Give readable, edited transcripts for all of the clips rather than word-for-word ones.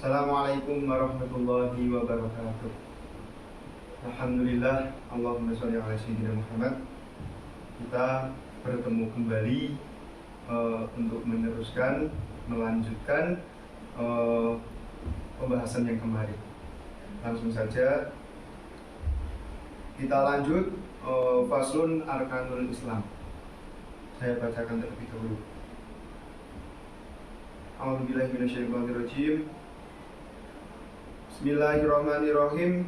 Assalamualaikum warahmatullahi wabarakatuh. Alhamdulillah, Allahumma sholli ala sayyidina Muhammad. Kita bertemu kembali untuk melanjutkan pembahasan yang kemarin. Langsung saja kita lanjut faslun arkanul Islam. Saya bacakan terlebih dahulu. A'udzubillahi minasyaitonirrajim. Bismillahirrahmanirrahim.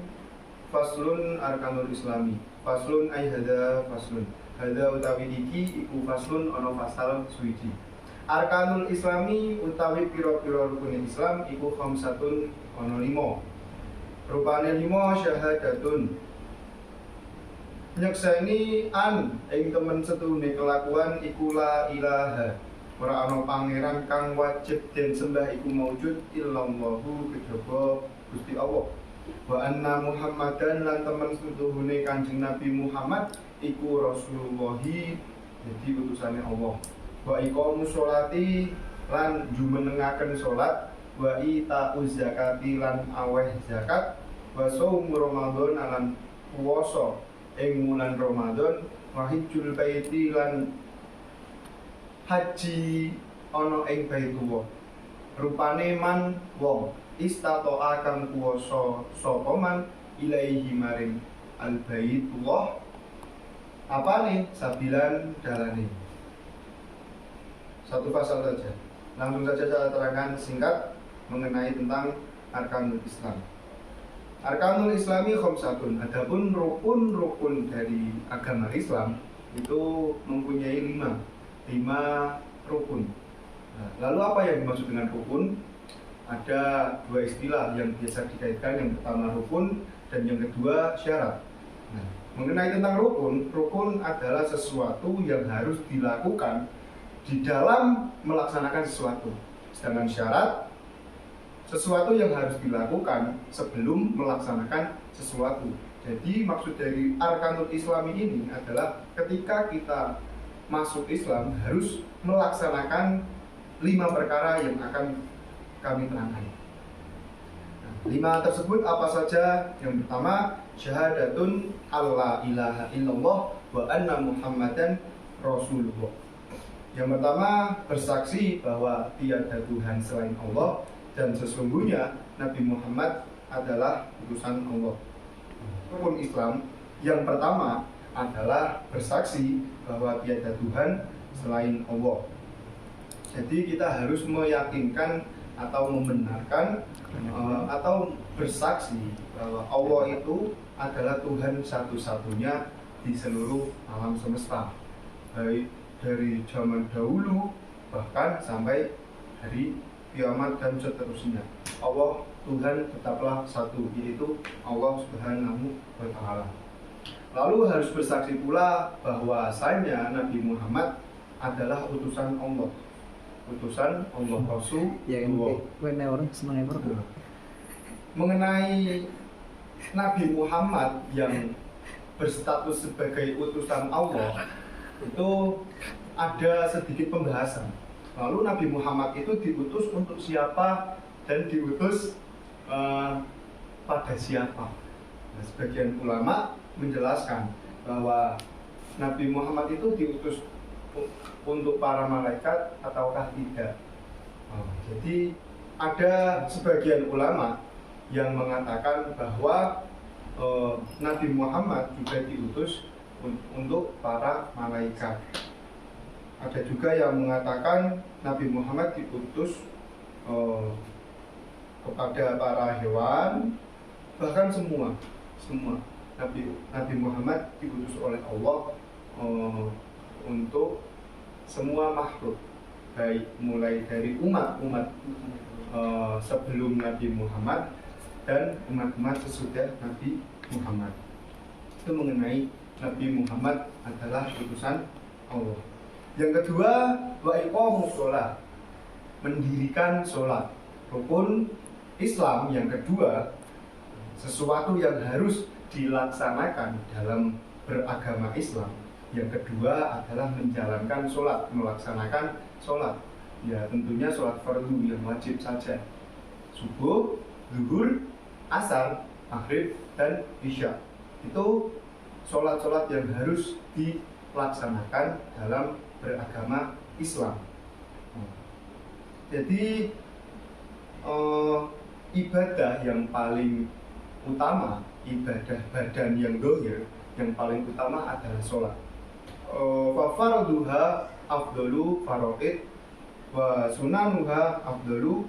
Faslun arkanul Islami. Faslun ay hada faslun. Hada utawi iki iku faslun ana fasal suwiji. Arkanul Islami utawi pira-pira rukun Islam iku khamsatun ana 5. Rupane 5 syahadatun. Nyekseni ing temen setune kelakuan iku la ilaha. Ora ana pangeran kang wajib den sembah iku maujud illallahu kejaba Gusti Allah. Wa anna Muhammadan lan temen setuhune Kanjeng Nabi Muhammad iku Rasulullahi, jadi utusane Allah. Wa iqamus sholati lan jumenengaken salat, wa itauz zakati lan aweh zakat, wa shaum Ramadan lan puasa ing wulan Ramadan, wa hajjul baiti lan haji ana ing Baitullah. Rupane man wong istato'a kang kuwasa sapa man ilaihi maring al-baitullah apane sabilan dalane. Satu pasal saja. Langsung saja saya terangkan singkat mengenai tentang arkanul Islam. Arkanul Islami khamsatun. Adapun rukun-rukun dari agama Islam itu mempunyai 5 rukun. Nah, lalu apa yang dimaksud dengan rukun? Ada 2 istilah yang biasa dikaitkan, yang pertama rukun dan yang kedua syarat. Nah, mengenai tentang rukun adalah sesuatu yang harus dilakukan di dalam melaksanakan sesuatu. Sedangkan syarat, sesuatu yang harus dilakukan sebelum melaksanakan sesuatu. Jadi maksud dari arkanul Islami ini adalah ketika kita masuk Islam harus melaksanakan 5 perkara yang akan kami terangkan. 5 tersebut apa saja? Yang pertama, syahadatun alla ilaha illallah wa anna Muhammadan Rasulullah. Yang pertama, bersaksi bahwa tiada Tuhan selain Allah dan sesungguhnya Nabi Muhammad adalah utusan Allah. Rukun Islam yang pertama adalah bersaksi bahwa tiada Tuhan selain Allah. Jadi kita harus meyakinkan atau membenarkan atau bersaksi bahwa Allah itu adalah Tuhan satu-satunya di seluruh alam semesta, baik dari zaman dahulu bahkan sampai hari kiamat dan seterusnya. Allah Tuhan tetaplah satu, yaitu Allah Subhanahu wa Ta'ala. Lalu harus bersaksi pula bahwasanya Nabi Muhammad adalah utusan Allah. Utusan Allah, Rasul Allah. Mengenai Nabi Muhammad yang berstatus sebagai utusan Allah itu ada sedikit pembahasan. Lalu Nabi Muhammad itu diutus untuk siapa dan diutus pada siapa? Nah, sebagian ulama menjelaskan bahwa Nabi Muhammad itu diutus untuk para malaikat ataukah tidak. Jadi ada sebagian ulama yang mengatakan bahwa Nabi Muhammad juga diutus untuk para malaikat. Ada juga yang mengatakan Nabi Muhammad diutus kepada para hewan, bahkan semua Nabi Muhammad diutus oleh Allah untuk semua makhluk, baik mulai dari umat-umat sebelum Nabi Muhammad dan umat-umat sesudah Nabi Muhammad. Itu mengenai Nabi Muhammad adalah utusan Allah. Yang kedua, wa iqamus shalah, mendirikan sholat. Rukun Islam yang kedua, sesuatu yang harus dilaksanakan dalam beragama Islam. Yang kedua adalah menjalankan sholat, melaksanakan sholat. Ya tentunya sholat fardu yang wajib saja. subuh, zuhur, asar, maghrib, dan isya. Itu sholat-sholat yang harus dilaksanakan dalam beragama Islam. Jadi ibadah yang paling utama, ibadah badan yang dohir yang paling utama adalah sholat. Wa faraduha afdalu faraid wa sunanuha afdalu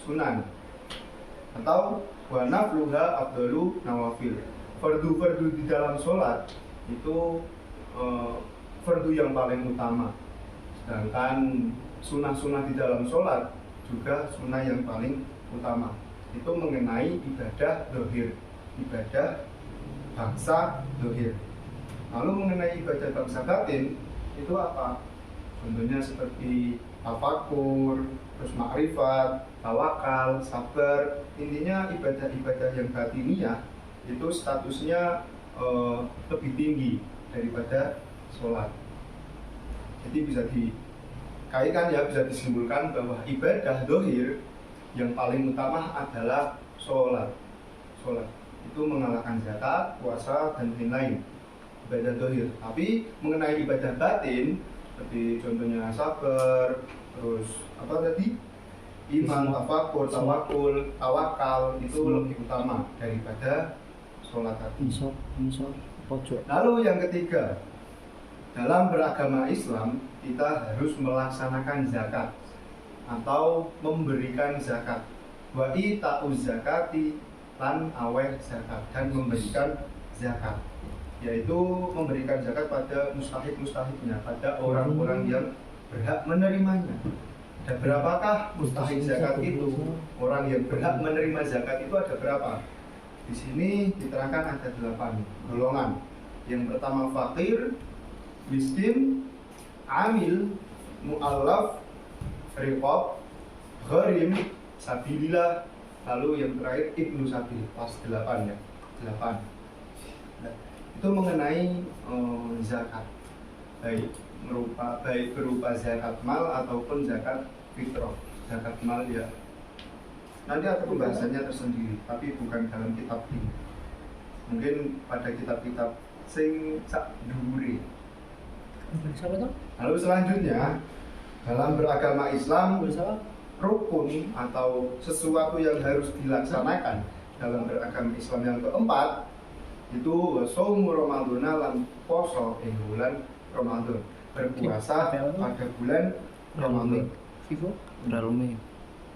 sunan, atau wa nafluha afdalu nawafil. Fardu-fardu di dalam sholat itu fardu yang paling utama, sedangkan sunnah-sunnah di dalam sholat juga sunnah yang paling utama. Itu mengenai ibadah dohir, ibadah bangsa dohir. Lalu mengenai ibadah bangsa batin itu apa? Contohnya seperti tafakur, terus makrifat, tawakal, sabar. Intinya ibadah-ibadah yang batiniyah itu statusnya lebih tinggi daripada sholat. Jadi bisa dikaitkan ya, bisa disimpulkan bahwa ibadah dohir yang paling utama adalah sholat. Sholat itu mengalahkan zakat, puasa, dan lain-lain. Ibadah dohir. Tapi mengenai ibadah batin seperti contohnya sabar, terus apa tadi? Iman, tafakur, tawakul, tawakal itu lebih utama daripada sholat tadi. Lalu yang ketiga, dalam beragama Islam kita harus melaksanakan zakat atau memberikan zakat. Wa ita'uz zakati lan aweh zakat, dan memberikan zakat, yaitu memberikan zakat pada mustahik-mustahiknya, pada orang-orang yang berhak menerimanya. Dan berapakah mustahik zakat itu? Orang yang berhak menerima zakat itu ada berapa? Di sini diterangkan ada 8 golongan. Yang pertama fakir, miskin, amil, mu'allaf, riqab, gharim, sabilillah, lalu yang terakhir ibnu sabil. Pas 8 ya, 8. Nah, itu mengenai zakat, baik berupa zakat mal ataupun zakat fitrah. Zakat mal ya nanti ada pembahasannya tersendiri, tapi bukan dalam kitab ini. Mungkin pada kitab-kitab sing sak dhuwure. Lalu selanjutnya dalam beragama Islam, rukun atau sesuatu yang harus dilaksanakan dalam beragama Islam yang keempat itu shaumu Ramadhana lan poso ing bulan Ramadan, berpuasa pada bulan Ramadan.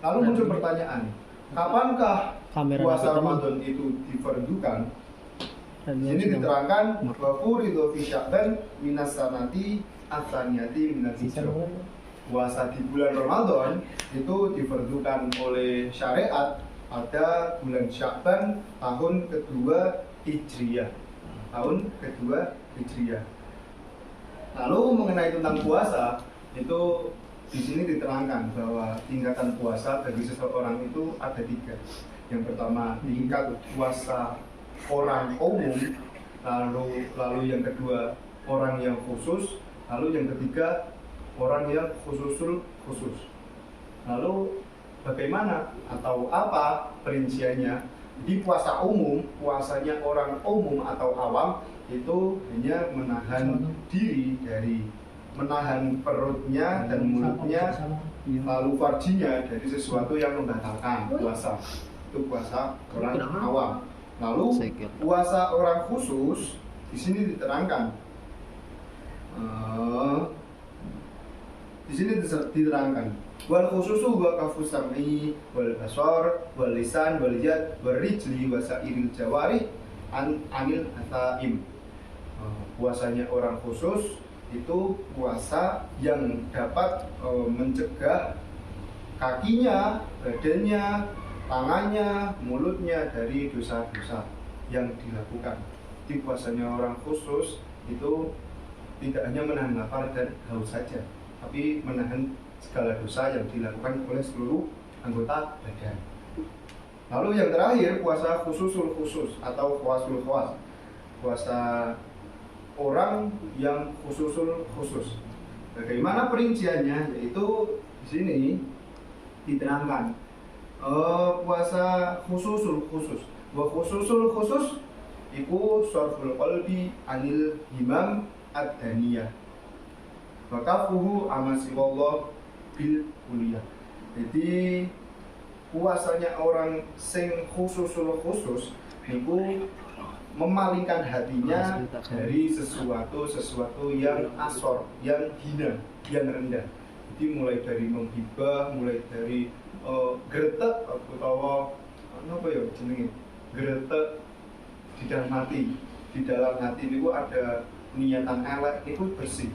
Lalu muncul pertanyaan, kapankah puasa Ramadan itu difardukan? Di sini diterangkan wa furidu fi Sya'ban minas sanati atsaniyati minal hijrah. Puasa di bulan Ramadan itu difardukan oleh syariat pada bulan Sya'ban tahun kedua Hijriyah. Tahun kedua Hijriyah. Lalu mengenai tentang puasa itu di sini diterangkan bahwa tingkatan puasa bagi seseorang itu ada 3. Yang pertama tingkat puasa orang umum, lalu yang kedua orang yang khusus, lalu yang ketiga orang yang khususul khusus. Lalu bagaimana atau apa perinciannya? Di puasa umum, puasanya orang umum atau awam itu hanya menahan diri dari menahan perutnya dan mulutnya, lalu farjinya dari sesuatu yang membatalkan puasa. Itu puasa orang awam. Lalu puasa orang khusus di sini diterangkan. Di sini diterangkan wal khususu wa kafus sam'i wal basar wal lisan wal yad wal rijli wa sa'iril jawari anil ataim. Puasanya orang khusus itu puasa yang dapat mencegah kakinya, badannya, tangannya, mulutnya dari dosa-dosa yang dilakukan. Di puasanya orang khusus itu tidak hanya menahan lapar dan haus saja, tapi menahan segala dosa yang dilakukan oleh seluruh anggota badan. Lalu yang terakhir puasa khususul khusus atau khawasul khawas, puasa orang yang khususul khusus. Bagaimana perinciannya? Yaitu di sini diterangkan puasa khususul khusus. Wa khususul khusus iku sarful qalbi anil himam ad-daniyah. Wa kafuhu amasiwallah bil kuliah. Jadi puasanya orang sing khususul khusus niku memalingkan hatinya dari sesuatu yang asor, yang hina, yang rendah. Jadi mulai dari menghibah, mulai dari gretek atau apa ya jenenge? Gretek di dalam hati. Di dalam hati niku ada niatan elek niku bersih.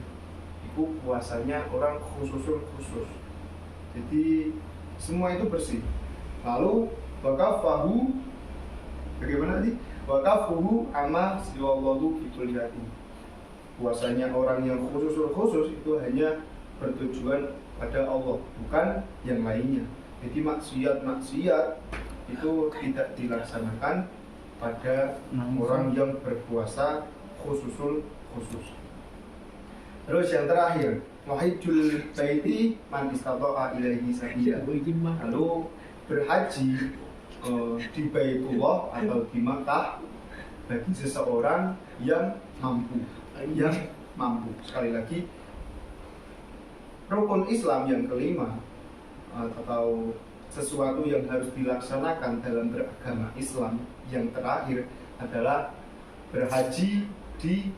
Iku puasanya orang khususul khusus. Jadi semua itu bersih. Lalu wakafahu bagaimana tadi? Wakafuhu ama siwallahu bikuliyati. Puasanya orang yang khusus itu hanya bertujuan pada Allah, bukan yang lainnya. Jadi maksiat itu tidak dilaksanakan pada orang yang berpuasa khususul khusus. Terus yang terakhir, wahidul baiti man istata'a ilaihi sabila. Lalu berhaji di Baitullah atau di Makkah bagi seseorang yang mampu. Sekali lagi, rukun Islam yang kelima atau sesuatu yang harus dilaksanakan dalam beragama Islam yang terakhir adalah berhaji di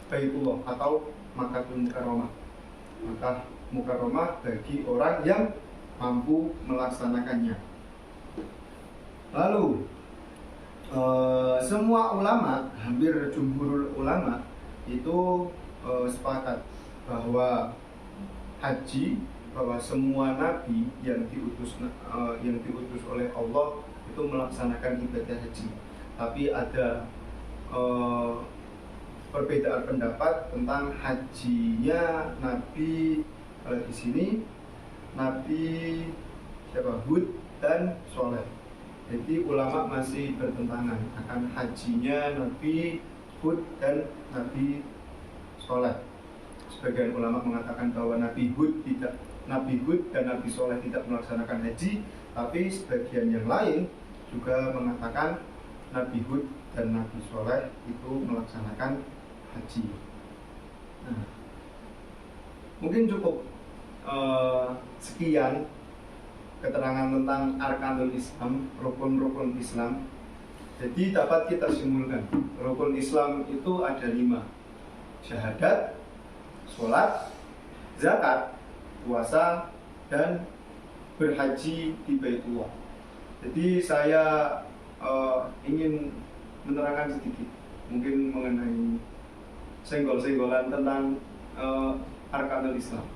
Baitullah atau Makkahul Mukarramah. Makkah Mukarramah bagi orang yang mampu melaksanakannya. Lalu semua ulama, hampir jumhurul ulama itu sepakat bahwa haji, bahwa semua nabi yang diutus oleh Allah itu melaksanakan ibadah haji. Tapi ada perbedaan pendapat tentang hajinya Nabi, kalau di sini Nabi siapa? Hud dan Soleh. Jadi ulama masih bertentangan akan hajinya Nabi Hud dan Nabi Soleh. Sebagian ulama mengatakan bahwa Nabi Hud dan Nabi Soleh tidak melaksanakan haji, tapi sebagian yang lain juga mengatakan Nabi Hud dan Nabi Soleh itu melaksanakan haji. Nah, mungkin cukup sekian keterangan tentang arkanul Islam, rukun-rukun Islam. Jadi dapat kita simpulkan, rukun Islam itu ada 5: syahadat, sholat, zakat, puasa, dan berhaji di Baitullah. Jadi saya ingin menerangkan sedikit mungkin mengenai senggol-senggolan tentang arkanul Islam.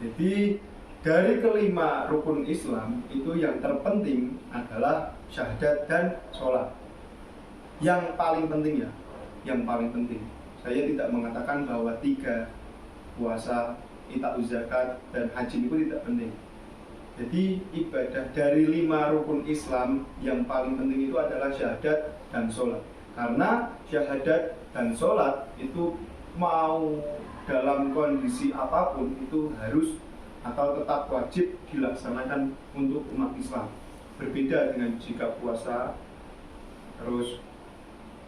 Jadi dari kelima rukun Islam itu yang terpenting adalah syahadat dan sholat. Yang paling penting ya, yang paling penting. Saya tidak mengatakan bahwa 3 puasa, ita'uz zakat dan haji itu tidak penting. Jadi ibadah dari 5 rukun Islam yang paling penting itu adalah syahadat dan sholat. Karena syahadat dan sholat itu mau dalam kondisi apapun itu harus atau tetap wajib dilaksanakan untuk umat Islam. Berbeda dengan jika puasa, terus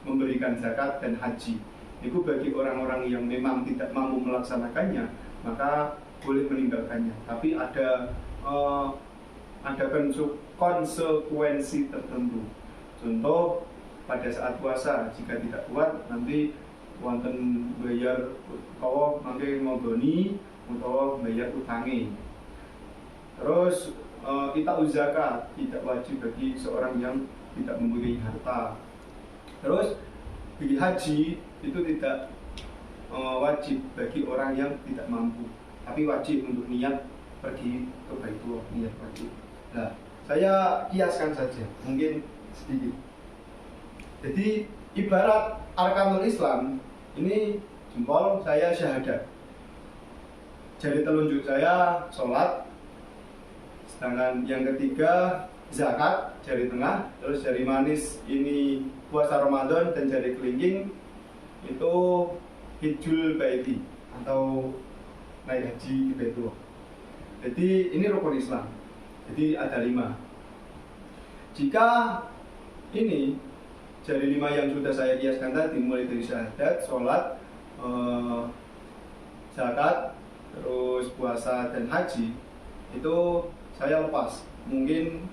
memberikan zakat dan haji. Itu bagi orang-orang yang memang tidak mampu melaksanakannya, maka boleh meninggalkannya. Tapi ada konsekuensi tertentu. Contoh, pada saat puasa jika tidak kuat nanti wonten bayar utawa mangke ngodoni utawa bayar utangi. Terus ita'uz zakat tidak wajib bagi seorang yang tidak mempunyai harta. Terus bagi haji itu tidak wajib bagi orang yang tidak mampu, tapi wajib untuk niat pergi ke Baitullah, niat wajib. Nah, saya kiaskan saja, mungkin sedikit. Jadi ibarat arkanul Islam ini, jempol saya syahadat, jari telunjuk saya sholat, sedangkan yang ketiga zakat, jari tengah, terus jari manis ini puasa Ramadan, dan jari kelingking itu hijjul baiti atau naik haji di Baitullah. Jadi ini rukun Islam. Jadi ada 5. Jika ini dari 5 yang sudah saya kiaskan tadi, mulai dari syahadat, sholat, zakat, terus puasa dan haji, itu saya lepas. Mungkin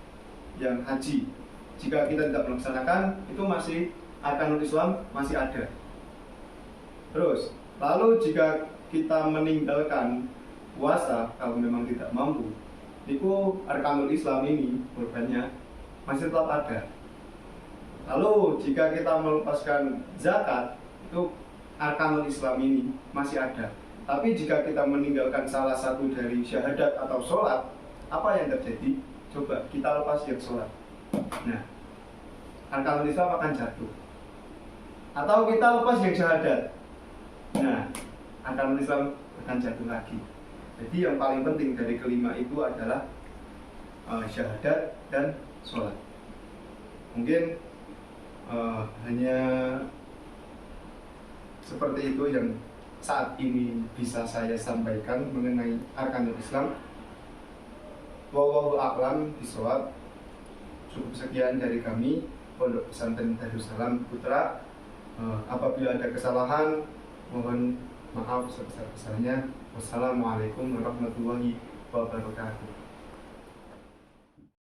yang haji, jika kita tidak melaksanakan, itu masih arkanul Islam masih ada. Terus, lalu jika kita meninggalkan puasa, kalau memang tidak mampu, itu arkanul Islam ini korbannya masih tetap ada. Lalu jika kita melepaskan zakat, itu arkanul Islam ini masih ada. Tapi jika kita meninggalkan salah satu dari syahadat atau sholat, apa yang terjadi? Coba kita lepas yang sholat. Nah, arkanul Islam akan jatuh. Atau kita lepas yang syahadat. Nah, arkanul Islam akan jatuh lagi. Jadi yang paling penting dari kelima itu adalah syahadat dan sholat. Mungkin hanya seperti itu yang saat ini bisa saya sampaikan mengenai arkanul Islam. Wallahu a'lam bishawab. Cukup sekian dari kami, Pondok Pesantren Darussalam Putra. Apabila ada kesalahan, mohon maaf sebesar-besarnya. Wassalamualaikum warahmatullahi wabarakatuh.